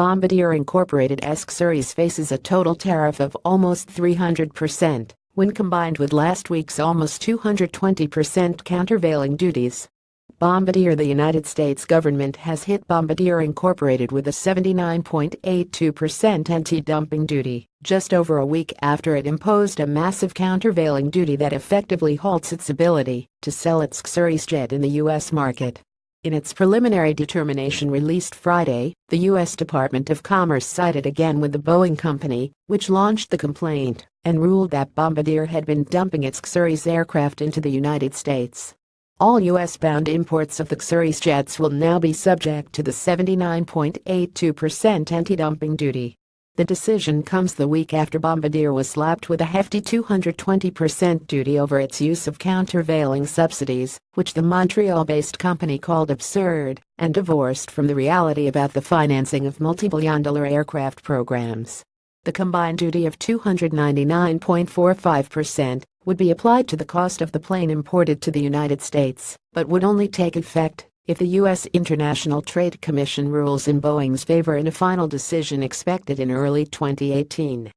Bombardier Incorporated's CSeries faces a total tariff of almost 300% when combined with last week's almost 220% countervailing duties. Bombardier. The United States government has hit Bombardier Incorporated with a 79.82% anti-dumping duty, just over a week after it imposed a massive countervailing duty that effectively halts its ability to sell its CSeries jet in the U.S. market. In its preliminary determination released Friday, the U.S. Department of Commerce sided again with the Boeing company, which launched the complaint, and ruled that Bombardier had been dumping its CSeries aircraft into the United States. All U.S.-bound imports of the CSeries jets will now be subject to the 79.82% anti-dumping duty. The decision comes the week after Bombardier was slapped with a hefty 220% duty over its use of countervailing subsidies, which the Montreal-based company called absurd and divorced from the reality about the financing of multi-billion-dollar aircraft programs. The combined duty of 299.45% would be applied to the cost of the plane imported to the United States, but would only take effect if the U.S. International Trade Commission rules in Boeing's favor in a final decision expected in early 2018.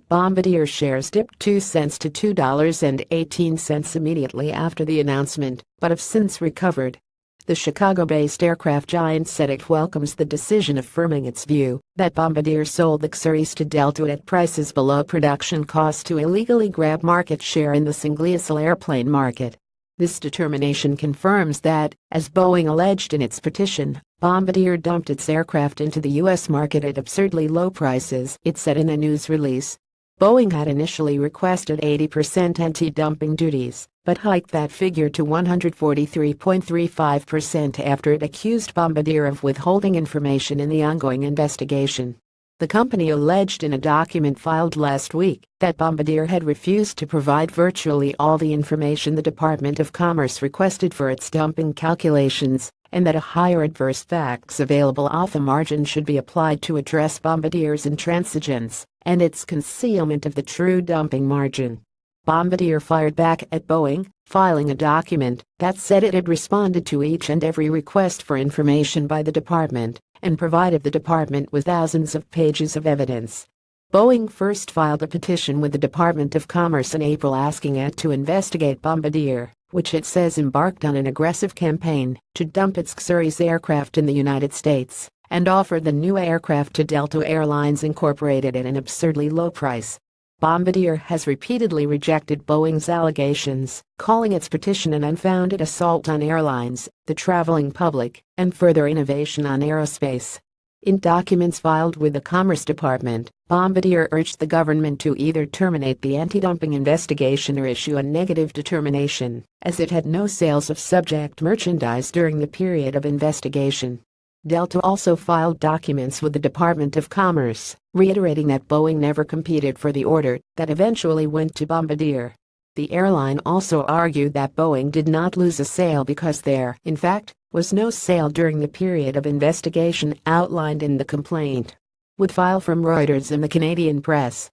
Bombardier shares dipped 2 cents to $2.18 immediately after the announcement, but have since recovered. The Chicago-based aircraft giant said it welcomes the decision, affirming its view that Bombardier sold the CSeries to Delta at prices below production cost to illegally grab market share in the single-aisle airplane market. This determination confirms that, as Boeing alleged in its petition, Bombardier dumped its aircraft into the U.S. market at absurdly low prices, it said in a news release. Boeing had initially requested 80% anti-dumping duties, but hiked that figure to 143.35% after it accused Bombardier of withholding information in the ongoing investigation. The company alleged in a document filed last week that Bombardier had refused to provide virtually all the information the Department of Commerce requested for its dumping calculations, and that a higher adverse facts available off the margin should be applied to address Bombardier's intransigence and its concealment of the true dumping margin. Bombardier fired back at Boeing, filing a document that said it had responded to each and every request for information by the department and provided the department with thousands of pages of evidence. Boeing first filed a petition with the Department of Commerce in April asking it to investigate Bombardier, which it says embarked on an aggressive campaign to dump its CSeries aircraft in the United States and offer the new aircraft to Delta Airlines Incorporated at an absurdly low price. Bombardier has repeatedly rejected Boeing's allegations, calling its petition an unfounded assault on airlines, the traveling public, and further innovation on aerospace. In documents filed with the Commerce Department, Bombardier urged the government to either terminate the anti-dumping investigation or issue a negative determination, as it had no sales of subject merchandise during the period of investigation. Delta also filed documents with the Department of Commerce, reiterating that Boeing never competed for the order that eventually went to Bombardier. The airline also argued that Boeing did not lose a sale because there, in fact, was no sale during the period of investigation outlined in the complaint. With file from Reuters and the Canadian press.